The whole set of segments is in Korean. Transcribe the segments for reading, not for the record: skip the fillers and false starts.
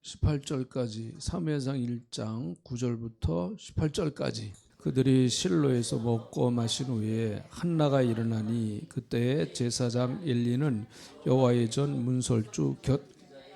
18절까지 사무엘상 1장 9절부터 18절까지 그들이 실로에서 먹고 마신 후에 한나가 일어나니 그때에 제사장 엘리는 여호와의 전 문설주 곁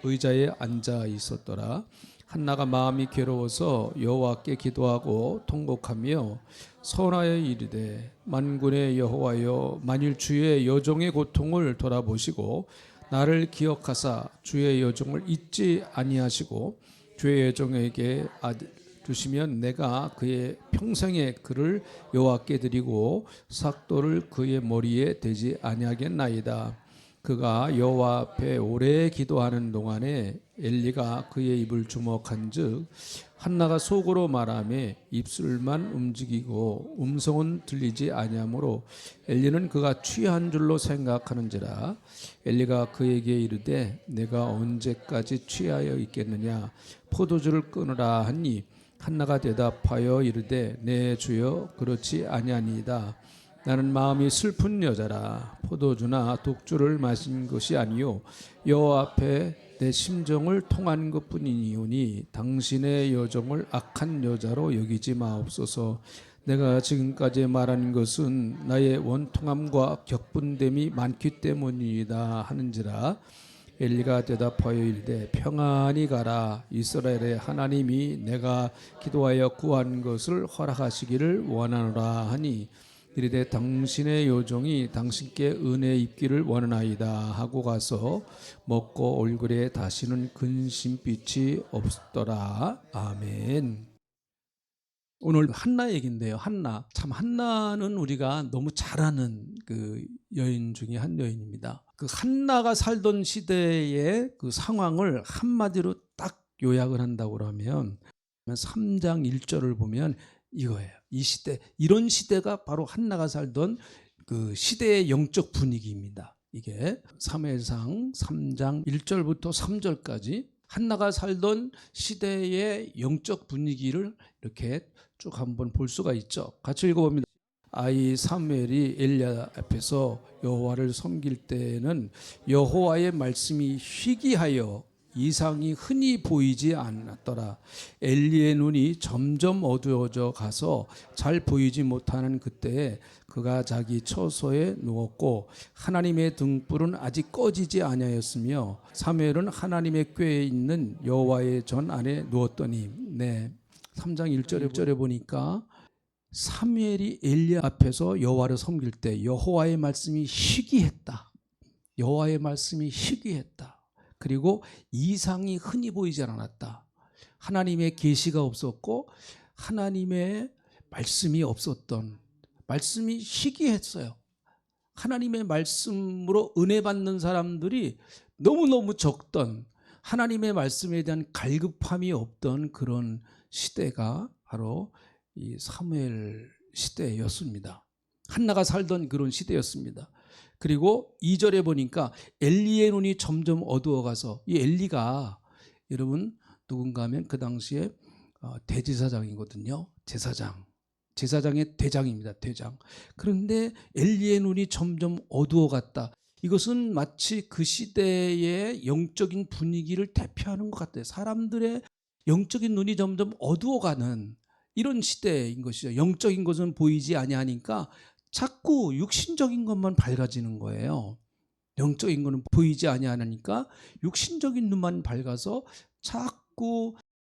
의자에 앉아 있었더라. 한나가 마음이 괴로워서 여호와께 기도하고 통곡하며 선하여 이르되 만군의 여호와여 만일 주의 여종의 고통을 돌아보시고 나를 기억하사 주의 여종을 잊지 아니하시고 주의 여종에게 아들 주시면 내가 그의 평생의 그를 여호와께 드리고 삭도를 그의 머리에 대지 아니하겠나이다. 그가 여호와 앞에 오래 기도하는 동안에 엘리가 그의 입을 주목한즉 한나가 속으로 말하며 입술만 움직이고 음성은 들리지 아니하므로 엘리는 그가 취한 줄로 생각하는지라. 엘리가 그에게 이르되 내가 언제까지 취하여 있겠느냐 포도주를 끊으라 하니 한나가 대답하여 이르되 내 주여 그렇지 아니하니이다. 나는 마음이 슬픈 여자라. 포도주나 독주를 마신 것이 아니요 여호와 앞에 내 심정을 통한 것뿐이니오니 당신의 여종을 악한 여자로 여기지 마옵소서. 내가 지금까지 말한 것은 나의 원통함과 격분됨이 많기 때문이다 하는지라. 엘리가 대답하여 이르되 평안히 가라. 이스라엘의 하나님이 내가 기도하여 구한 것을 허락하시기를 원하노라 하니 이르되 당신의 여종이 당신께 은혜 입기를 원하나이다 하고 가서 먹고 얼굴에 다시는 근심빛이 없더라. 아멘. 오늘 한나 얘기인데요. 한나. 참 한나는 우리가 너무 잘 아는 그 여인 중에 한 여인입니다. 그 한나가 살던 시대의 그 상황을 한마디로 딱 요약을 한다고 하면 3장 1절을 보면 이거예요. 이 시대, 이런 시대가 바로 한나가 살던 그 시대의 영적 분위기입니다. 이게 사무엘상 3장 1절부터 3절까지 한나가 살던 시대의 영적 분위기를 이렇게 쭉 한번 볼 수가 있죠. 같이 읽어봅니다. 아이 사무엘이 엘리 앞에서 여호와를 섬길 때에는 여호와의 말씀이 희귀하여 이상이 흔히 보이지 않았더라. 엘리의 눈이 점점 어두워져 가서 잘 보이지 못하는 그때에 그가 자기 처소에 누웠고 하나님의 등불은 아직 꺼지지 아니하였으며 사무엘은 하나님의 궤에 있는 여호와의 전 안에 누웠더니 3장 1절에 보니까 사무엘이 엘리 앞에서 여호와를 섬길 때 여호와의 말씀이 희귀했다. 여호와의 말씀이 희귀했다. 그리고 이상이 흔히 보이지 않았다. 하나님의 계시가 없었고 하나님의 말씀이 없었던, 말씀이 희귀했어요. 하나님의 말씀으로 은혜 받는 사람들이 너무너무 적던, 하나님의 말씀에 대한 갈급함이 없던 그런 시대가 바로 이 사무엘 시대였습니다. 한나가 살던 그런 시대였습니다. 그리고 2절에 보니까 엘리의 눈이 점점 어두워가서, 이 엘리가 여러분 누군가 하면 그 당시에 대제사장이거든요. 제사장의 대장입니다. 대장. 그런데 엘리의 눈이 점점 어두워갔다. 이것은 마치 그 시대의 영적인 분위기를 대표하는 것 같아요. 사람들의 영적인 눈이 점점 어두워가는 이런 시대인 것이죠. 영적인 것은 보이지 아니하니까 자꾸 육신적인 것만 밝아지는 거예요. 영적인 것은 보이지 아니하니까 육신적인 눈만 밝아서 자꾸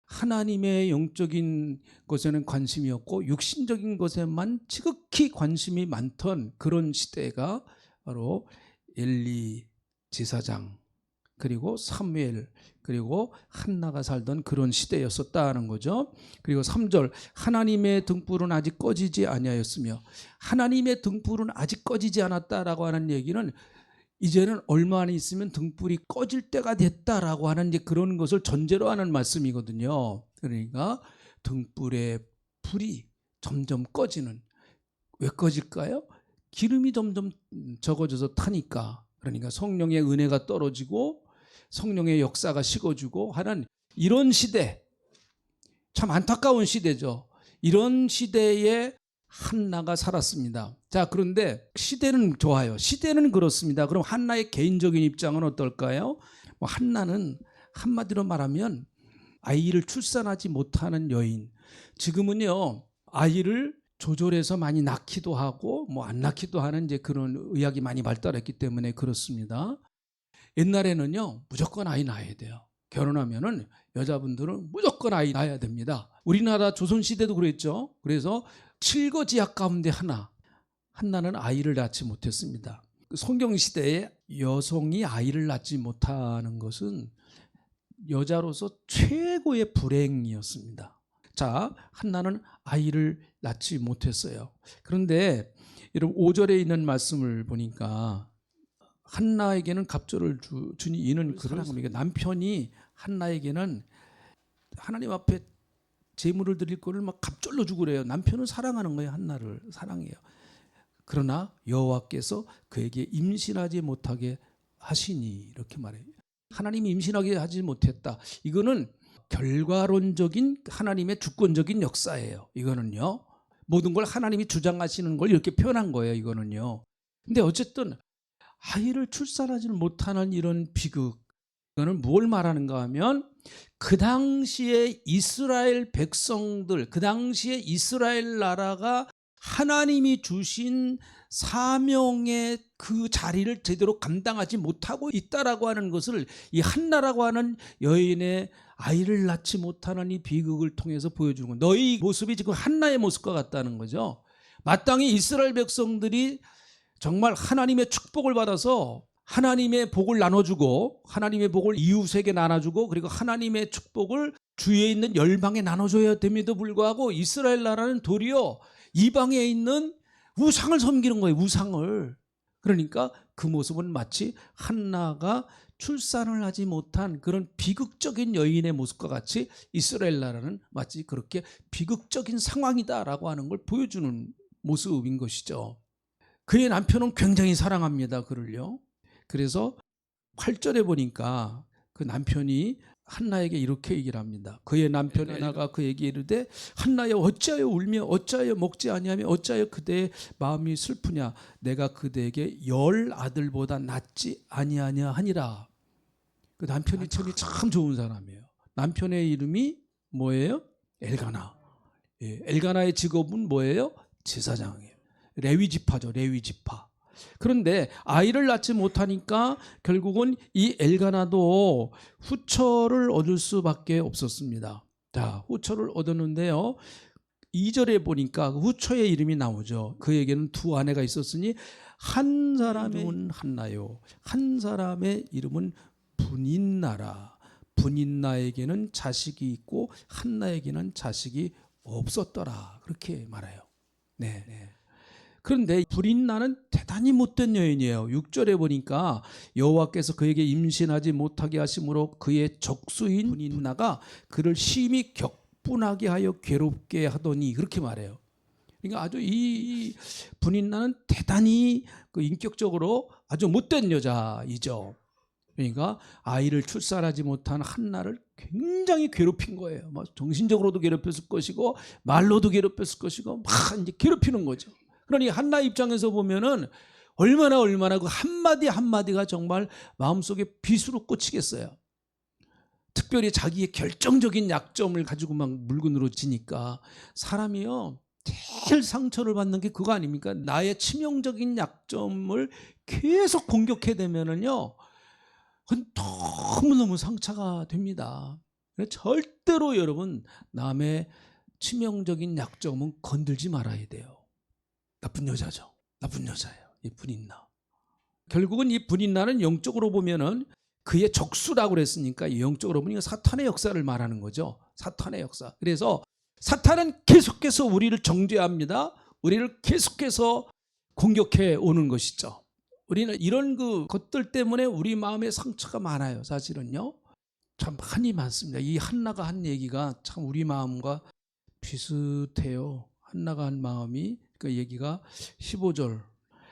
하나님의 영적인 것에는 관심이 없고 육신적인 것에만 지극히 관심이 많던 그런 시대가 바로 엘리 제사장 그리고 사무엘 그리고 한나가 살던 그런 시대였었다는 거죠. 그리고 3절 하나님의 등불은 아직 꺼지지 아니하였으며, 하나님의 등불은 아직 꺼지지 않았다라고 하는 얘기는 이제는 얼마 안 있으면 등불이 꺼질 때가 됐다라고 하는 이제 그런 것을 전제로 하는 말씀이거든요. 그러니까 등불의 불이 점점 꺼지는, 왜 꺼질까요? 기름이 점점 적어져서 타니까. 그러니까 성령의 은혜가 떨어지고 성령의 역사가 식어지고 하는 이런 시대, 참 안타까운 시대죠. 이런 시대에 한나가 살았습니다. 자, 그런데 시대는 좋아요. 시대는 그렇습니다. 그럼 한나의 개인적인 입장은 어떨까요? 한나는 한마디로 말하면 아이를 출산하지 못하는 여인. 지금은요, 아이를 조절해서 많이 낳기도 하고 뭐 안 낳기도 하는 이제 그런 의학이 많이 발달했기 때문에 그렇습니다. 옛날에는요, 무조건 아이 낳아야 돼요. 결혼하면은 여자분들은 무조건 아이 낳아야 됩니다. 우리나라 조선시대도 그랬죠. 그래서 7거지약 가운데 하나는 아이를 낳지 못했습니다. 성경시대에 여성이 아이를 낳지 못하는 것은 여자로서 최고의 불행이었습니다. 자, 한나는 아이를 낳지 못했어요. 그런데 여러분 5절에 있는 말씀을 보니까 한나에게는 갑절을 주니 이는 사랑합니다. 남편이 한나에게는 하나님 앞에 제물을 드릴 거를 막 갑절로 주고 그래요. 남편은 사랑하는 거예요. 한나를 사랑해요. 그러나 여호와께서 그에게 임신하지 못하게 하시니 이렇게 말해요. 하나님이 임신하게 하지 못했다. 이거는 결과론적인 하나님의 주권적인 역사예요. 이거는요. 모든 걸 하나님이 주장하시는 걸 이렇게 표현한 거예요. 이거는요. 근데 어쨌든 아이를 출산하지는 못하는 이런 비극, 이거는 뭘 말하는가 하면 그 당시에 이스라엘 백성들, 그 당시에 이스라엘 나라가 하나님이 주신 사명의 그 자리를 제대로 감당하지 못하고 있다라고 하는 것을 이 한나라고 하는 여인의 아이를 낳지 못하는 이 비극을 통해서 보여주는 거예요. 너희 모습이 지금 한나의 모습과 같다는 거죠. 마땅히 이스라엘 백성들이 정말 하나님의 축복을 받아서 하나님의 복을 나눠주고 하나님의 복을 이웃에게 나눠주고 그리고 하나님의 축복을 주위에 있는 열방에 나눠줘야 됨에도 불구하고 이스라엘 나라는 도리어 이방에 있는 우상을 섬기는 거예요. 우상을. 그러니까 그 모습은 마치 한나가 출산을 하지 못한 그런 비극적인 여인의 모습과 같이 이스라엘 나라는 마치 그렇게 비극적인 상황이다라고 하는 걸 보여주는 모습인 것이죠. 그의 남편은 굉장히 사랑합니다. 그를요. 그래서 8절에 보니까 그 남편이 한나에게 이렇게 얘기를 합니다. 그의 남편 한나가 그에게 이르되 한나여 어찌하여 울며 어찌하여 먹지 아니하며 어찌하여 그대의 마음이 슬프냐 내가 그대에게 10 아들보다 낫지 아니하냐 하니라. 그 남편이 참 좋은 사람이에요. 남편의 이름이 뭐예요? 엘가나. 예, 엘가나의 직업은 뭐예요? 제사장이에요. 레위 지파죠. 레위 지파. 그런데 아이를 낳지 못하니까 결국은 이 엘가나도 후처를 얻을 수밖에 없었습니다. 자, 후처를 얻었는데요. 2절에 보니까 후처의 이름이 나오죠. 그에게는 두 아내가 있었으니 한 사람의 이름은 한나요. 한 사람의 이름은 분인나라. 분인나에게는 자식이 있고 한나에게는 자식이 없었더라. 그렇게 말해요. 네. 그런데 분인나는 대단히 못된 여인이에요. 6절에 보니까 여호와께서 그에게 임신하지 못하게 하심으로 그의 적수인 분인나가 그를 심히 격분하게 하여 괴롭게 하더니 그렇게 말해요. 그러니까 아주 이 분인나는 대단히 그 인격적으로 아주 못된 여자이죠. 그러니까 아이를 출산하지 못한 한나를 굉장히 괴롭힌 거예요. 뭐 정신적으로도 괴롭혔을 것이고 말로도 괴롭혔을 것이고 막 이제 괴롭히는 거죠. 그러니 한나 입장에서 보면은 얼마나 그 한마디 한마디가 정말 마음속에 빗으로 꽂히겠어요. 특별히 자기의 결정적인 약점을 가지고 막 물건으로 지니까 사람이요 제일 상처를 받는 게 그거 아닙니까? 나의 치명적인 약점을 계속 공격해 대면은요 그건 너무너무 상처가 됩니다. 절대로 여러분 남의 치명적인 약점은 건들지 말아야 돼요. 나쁜 여자죠. 나쁜 여자예요. 이 분인나. 결국은 이 분인나는 영적으로 보면은 그의 적수라고 그랬으니까 영적으로 보면 사탄의 역사를 말하는 거죠. 사탄의 역사. 그래서 사탄은 계속해서 우리를 정죄합니다. 우리를 계속해서 공격해 오는 것이죠. 우리는 이런 그 것들 때문에 우리 마음에 상처가 많아요. 사실은요. 참 많이 많습니다. 이 한나가 한 얘기가 참 우리 마음과 비슷해요. 한나가 한 마음이 그 얘기가 15절.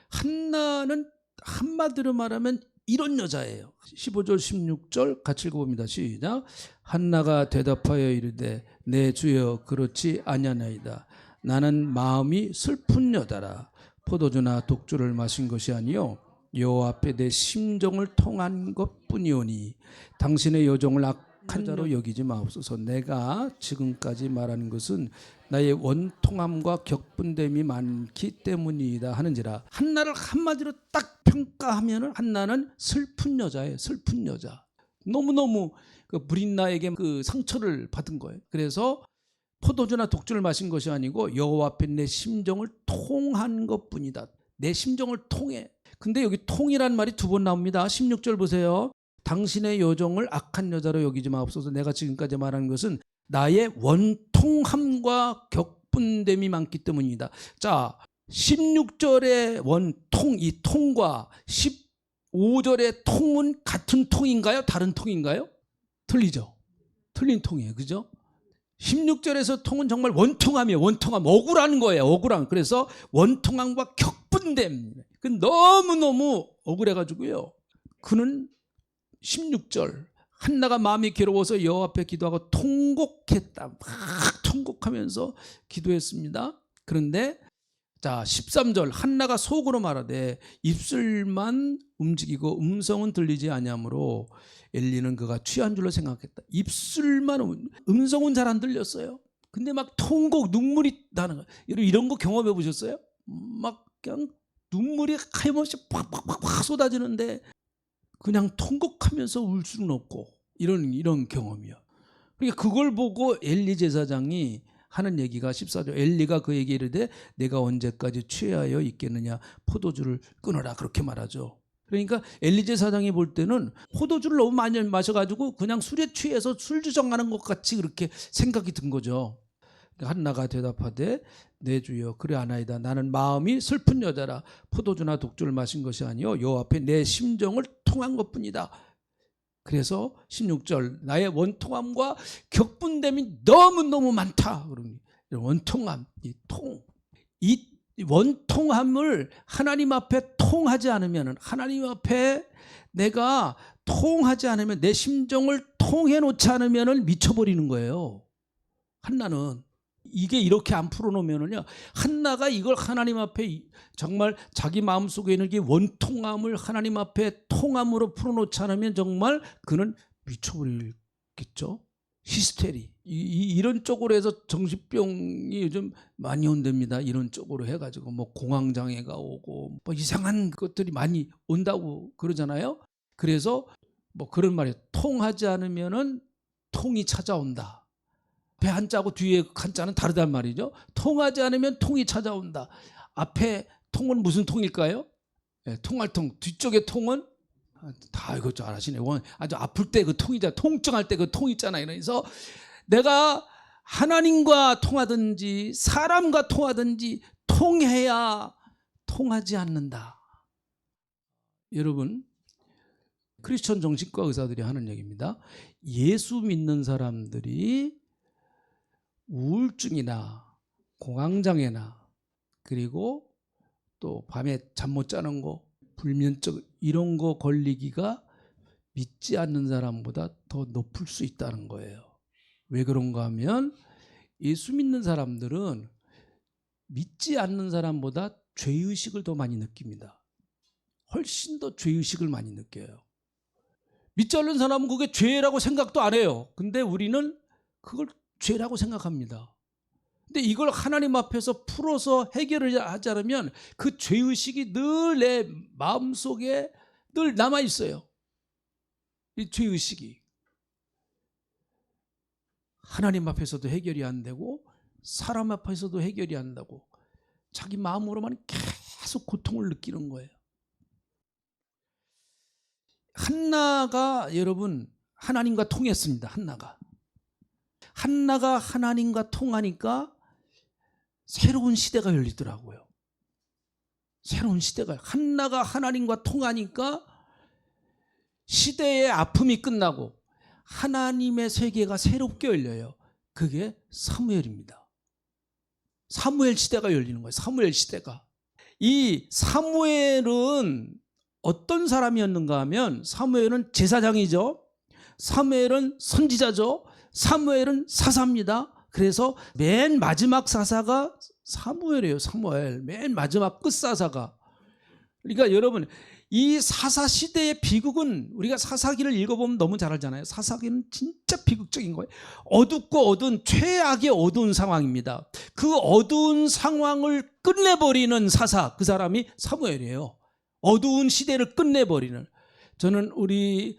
한나는 한마디로 말하면 이런 여자예요. 15절 16절 같이 읽어봅니다. 시작. 한나가 대답하여 이르되 내 주여 그렇지 아니하나이다. 나는 마음이 슬픈 여자라. 포도주나 독주를 마신 것이 아니요 여호와 앞에 내 심정을 통한 것뿐이오니 당신의 여종을 악한 자로 여기지 마옵소서. 내가 지금까지 말하는 것은 나의 원통함과 격분됨이 많기 때문이다 하는지라. 한나를 한마디로 딱 평가하면 한나는 슬픈 여자예요. 슬픈 여자. 너무너무 그 브린나에게 그 상처를 받은 거예요. 그래서 포도주나 독주를 마신 것이 아니고 여호와 앞에 내 심정을 통한 것뿐이다. 내 심정을 통해. 근데 여기 통이란 말이 두 번 나옵니다. 16절 보세요. 당신의 여종을 악한 여자로 여기지 마옵소서. 내가 지금까지 말한 것은 나의 원통함과 격분됨이 많기 때문이다. 자, 16절의 원통, 이 통과 15절의 통은 같은 통인가요? 다른 통인가요? 틀리죠. 틀린 통이에요. 그죠? 16절에서 통은 정말 원통함이에요. 원통함. 억울한 거예요. 억울함. 그래서 원통함과 격분됨. 그 너무너무 억울해가지고요. 그는 16절 한나가 마음이 괴로워서 여호와 앞에 기도하고 통곡했다. 막 통곡하면서 기도했습니다. 그런데 자 13절 한나가 속으로 말하되 입술만 움직이고 음성은 들리지 아니하므로 엘리는 그가 취한 줄로 생각했다. 입술만 음성은 잘 안 들렸어요. 근데 막 통곡 눈물이 나는 거예요. 이런 거 경험해 보셨어요? 막 그냥 눈물이 하염없이 팍팍팍팍 쏟아지는데 그냥 통곡하면서 울 수는 없고 이런 경험이요. 그러니까 그걸 보고 엘리 제사장이 하는 얘기가 14절 엘리가 그에게 이르되 내가 언제까지 취하여 있겠느냐 포도주를 끊어라 그렇게 말하죠. 그러니까 엘리 제사장이 볼 때는 포도주를 너무 많이 마셔가지고 그냥 술에 취해서 술주정하는 것 같이 그렇게 생각이 든 거죠. 한나가 대답하되 내 주여 그래 아나이다. 나는 마음이 슬픈 여자라 포도주나 독주를 마신 것이 아니요 여호와 앞에 내 심정을 통한 것뿐이다. 그래서 16절 나의 원통함과 격분됨이 너무너무 많다. 원통함, 이 원통함을 하나님 앞에 통하지 않으면 하나님 앞에 내가 통하지 않으면 내 심정을 통해 놓지 않으면 미쳐버리는 거예요. 한나는 이게 이렇게 안 풀어놓으면요 한나가 이걸 하나님 앞에 정말 자기 마음속에 있는 게 원통함을 하나님 앞에 통함으로 풀어놓지 않으면 정말 그는 미쳐버리겠죠. 히스테리 이런 쪽으로 해서 정신병이 요즘 많이 온답니다. 이런 쪽으로 해가지고 뭐 공황장애가 오고 뭐 이상한 것들이 많이 온다고 그러잖아요. 그래서 뭐 그런 말이에요. 통하지 않으면은 통이 찾아온다. 앞에 한자하고 뒤에 한자는 다르단 말이죠. 통하지 않으면 통이 찾아온다. 앞에 통은 무슨 통일까요? 네, 통할 통. 뒤쪽에 통은 다 이거 잘 아시네. 아주 아플 때 그 통이잖아. 통증할 때 그 통 있잖아요. 그래서 내가 하나님과 통하든지 사람과 통하든지 통해야 통하지 않는다. 여러분 크리스천 정신과 의사들이 하는 얘기입니다. 예수 믿는 사람들이 우울증이나 공황장애나 그리고 또 밤에 잠 못 자는 거 불면증 이런 거 걸리기가 믿지 않는 사람보다 더 높을 수 있다는 거예요. 왜 그런가 하면 예수 믿는 사람들은 믿지 않는 사람보다 죄의식을 더 많이 느낍니다. 훨씬 더 죄의식을 많이 느껴요. 믿지 않는 사람은 그게 죄라고 생각도 안 해요. 근데 우리는 그걸 죄라고 생각합니다. 근데 이걸 하나님 앞에서 풀어서 해결을 하지 않으면 그 죄의식이 늘 내 마음속에 늘 남아있어요. 이 죄의식이 하나님 앞에서도 해결이 안 되고 사람 앞에서도 해결이 안 되고 자기 마음으로만 계속 고통을 느끼는 거예요. 한나가 여러분 하나님과 통했습니다. 한나가 하나님과 통하니까 새로운 시대가 열리더라고요. 새로운 시대가 한나가 하나님과 통하니까 시대의 아픔이 끝나고 하나님의 세계가 새롭게 열려요. 그게 사무엘입니다. 사무엘 시대가 열리는 거예요. 사무엘 시대가. 이 사무엘은 어떤 사람이었는가 하면 사무엘은 제사장이죠. 사무엘은 선지자죠. 사무엘은 사사입니다. 그래서 맨 마지막 사사가 사무엘이에요. 사무엘. 맨 마지막 끝사사가. 그러니까 여러분 이 사사시대의 비극은 우리가 사사기를 읽어보면 너무 잘 알잖아요. 사사기는 진짜 비극적인 거예요. 어둡고 어두운 최악의 어두운 상황입니다. 그 어두운 상황을 끝내버리는 사사, 그 사람이 사무엘이에요. 어두운 시대를 끝내버리는. 저는 우리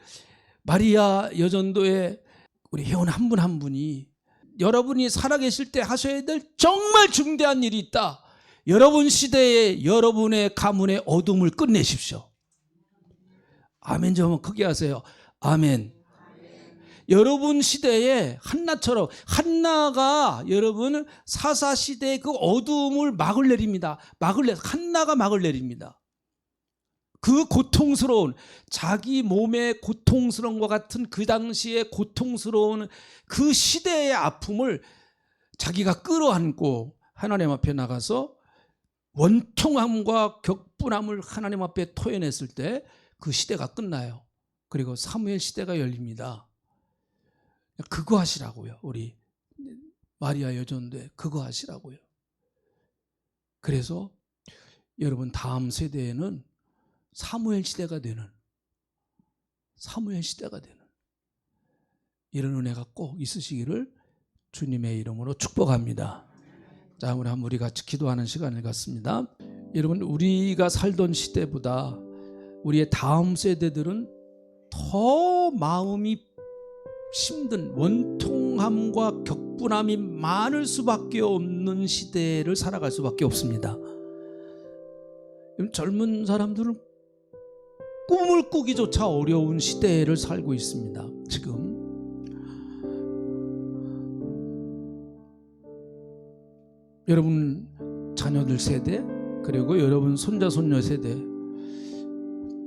마리아 여전도의 우리 회원 한 분 한 분이 여러분이 살아계실 때 하셔야 될 정말 중대한 일이 있다. 여러분 시대에 여러분의 가문의 어둠을 끝내십시오. 아멘 좀 크게 하세요. 아멘. 여러분 시대에 한나처럼, 한나가 여러분 사사시대의 그 어두움을 막을 내립니다. 한나가 막을 내립니다. 그 고통스러운, 자기 몸의 고통스러운 것 같은 그 당시의 고통스러운 그 시대의 아픔을 자기가 끌어안고 하나님 앞에 나가서 원통함과 격분함을 하나님 앞에 토해냈을 때 그 시대가 끝나요. 그리고 사무엘 시대가 열립니다. 그거 하시라고요. 우리 마리아 여전도에 그거 하시라고요. 그래서 여러분 다음 세대에는 사무엘 시대가 되는 이런 은혜가 꼭 있으시기를 주님의 이름으로 축복합니다. 자, 우리 같이 기도하는 시간을 갖습니다. 여러분, 우리가 살던 시대보다 우리의 다음 세대들은 더 마음이 힘든 원통함과 격분함이 많을 수밖에 없는 시대를 살아갈 수밖에 없습니다. 젊은 사람들은 꿈을 꾸기조차 어려운 시대를 살고 있습니다. 지금 여러분 자녀들 세대, 그리고 여러분 손자 손녀 세대,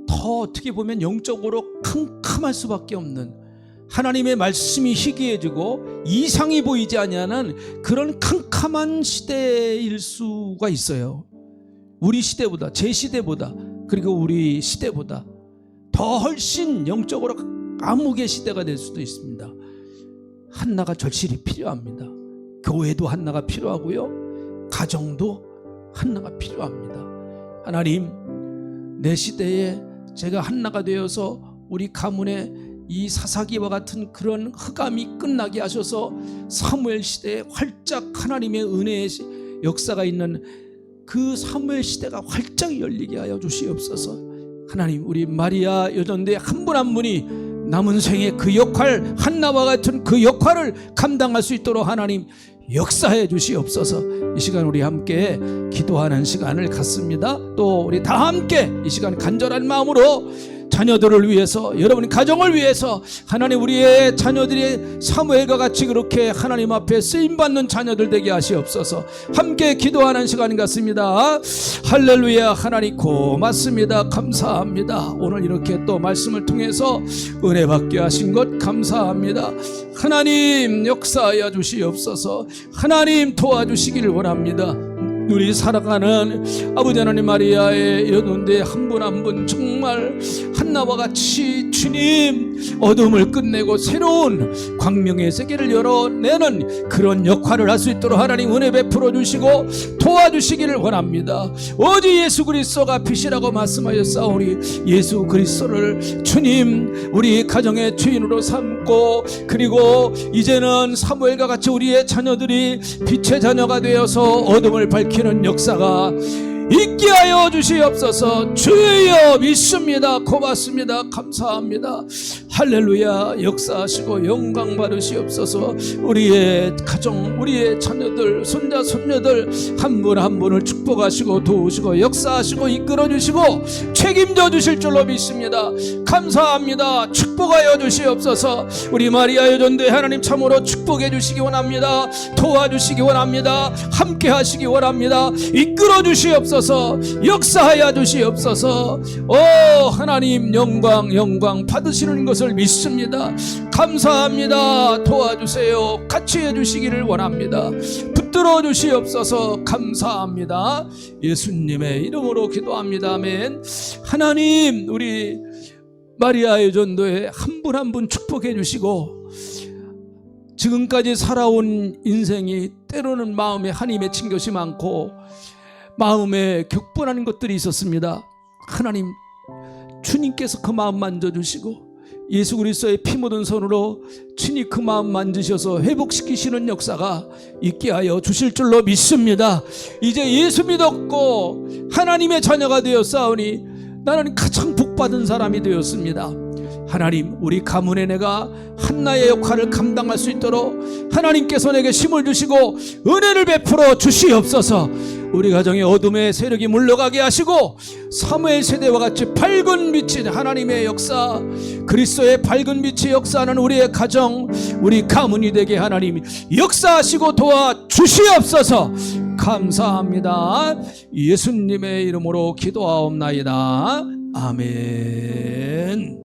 더 어떻게 보면 영적으로 캄캄할 수밖에 없는, 하나님의 말씀이 희귀해지고 이상이 보이지 아니하는 그런 캄캄한 시대일 수가 있어요. 우리 시대보다, 제 시대보다, 그리고 우리 시대보다 더 훨씬 영적으로 암흑의 시대가 될 수도 있습니다. 한나가 절실히 필요합니다. 교회도 한나가 필요하고요, 가정도 한나가 필요합니다. 하나님, 내 시대에 제가 한나가 되어서 우리 가문의 이 사사기와 같은 그런 흑암이 끝나게 하셔서 사무엘 시대에 활짝 하나님의 은혜의 역사가 있는 그 사무엘 시대가 활짝 열리게 하여 주시옵소서. 하나님, 우리 마리아 여전대 한 분 한 분이 남은 생에 그 역할, 한나와 같은 그 역할을 감당할 수 있도록 하나님 역사해 주시옵소서. 이 시간 우리 함께 기도하는 시간을 갖습니다. 또 우리 다 함께 이 시간 간절한 마음으로 자녀들을 위해서, 여러분 가정을 위해서, 하나님 우리의 자녀들이 사무엘과 같이 그렇게 하나님 앞에 쓰임받는 자녀들 되게 하시옵소서. 함께 기도하는 시간 같습니다. 할렐루야. 하나님 고맙습니다. 감사합니다. 오늘 이렇게 또 말씀을 통해서 은혜 받게 하신 것 감사합니다. 하나님 역사하여 주시옵소서. 하나님 도와주시기를 원합니다. 우리 살아가는 아버지 하나님, 마리아의 여돈대 한 분 한 분 정말 한나와 같이 주님 어둠을 끝내고 새로운 광명의 세계를 열어내는 그런 역할을 할 수 있도록 하나님 은혜 베풀어 주시고 도와주시기를 원합니다. 오직 예수 그리스도가 빛이라고 말씀하셨사오니 예수 그리스도를 주님 우리 가정의 주인으로 삼고, 그리고 이제는 사무엘과 같이 우리의 자녀들이 빛의 자녀가 되어서 어둠을 밝히는 역사가 있게 하여 주시옵소서. 주여 믿습니다. 고맙습니다. 감사합니다. 할렐루야. 역사하시고 영광 받으시옵소서. 우리의 가정, 우리의 자녀들, 손자 손녀들 한 분 한 분을 축복하시고 도우시고 역사하시고 이끌어 주시고 책임져 주실 줄로 믿습니다. 감사합니다. 축복하여 주시옵소서. 우리 마리아 여전대 하나님 참으로 축복해 주시기 원합니다. 도와주시기 원합니다. 함께 하시기 원합니다. 이끌어 주시옵소서. 역사하여 주시옵소서. 오 하나님 영광 받으시는 것을 믿습니다. 감사합니다. 도와주세요. 같이 해주시기를 원합니다. 붙들어 주시옵소서. 감사합니다. 예수님의 이름으로 기도합니다. 아멘. 하나님 우리 마리아 여전도에 한 분 한 분 축복해 주시고, 지금까지 살아온 인생이 때로는 마음에 한이 맺힌 것이 많고 마음에 격분하는 것들이 있었습니다. 하나님 주님께서 그 마음 만져주시고 예수 그리스도의 피 묻은 손으로 친히 그 마음 만지셔서 회복시키시는 역사가 있게 하여 주실 줄로 믿습니다. 이제 예수 믿었고 하나님의 자녀가 되었사오니 나는 가장 복받은 사람이 되었습니다. 하나님, 우리 가문의 내가 한나의 역할을 감당할 수 있도록 하나님께서 내게 힘을 주시고 은혜를 베풀어 주시옵소서. 우리 가정의 어둠의 세력이 물러가게 하시고 사무엘 세대와 같이 밝은 빛인 하나님의 역사, 그리스도의 밝은 빛이 역사하는 우리의 가정, 우리 가문이 되게 하나님 역사하시고 도와주시옵소서. 감사합니다. 예수님의 이름으로 기도하옵나이다. 아멘.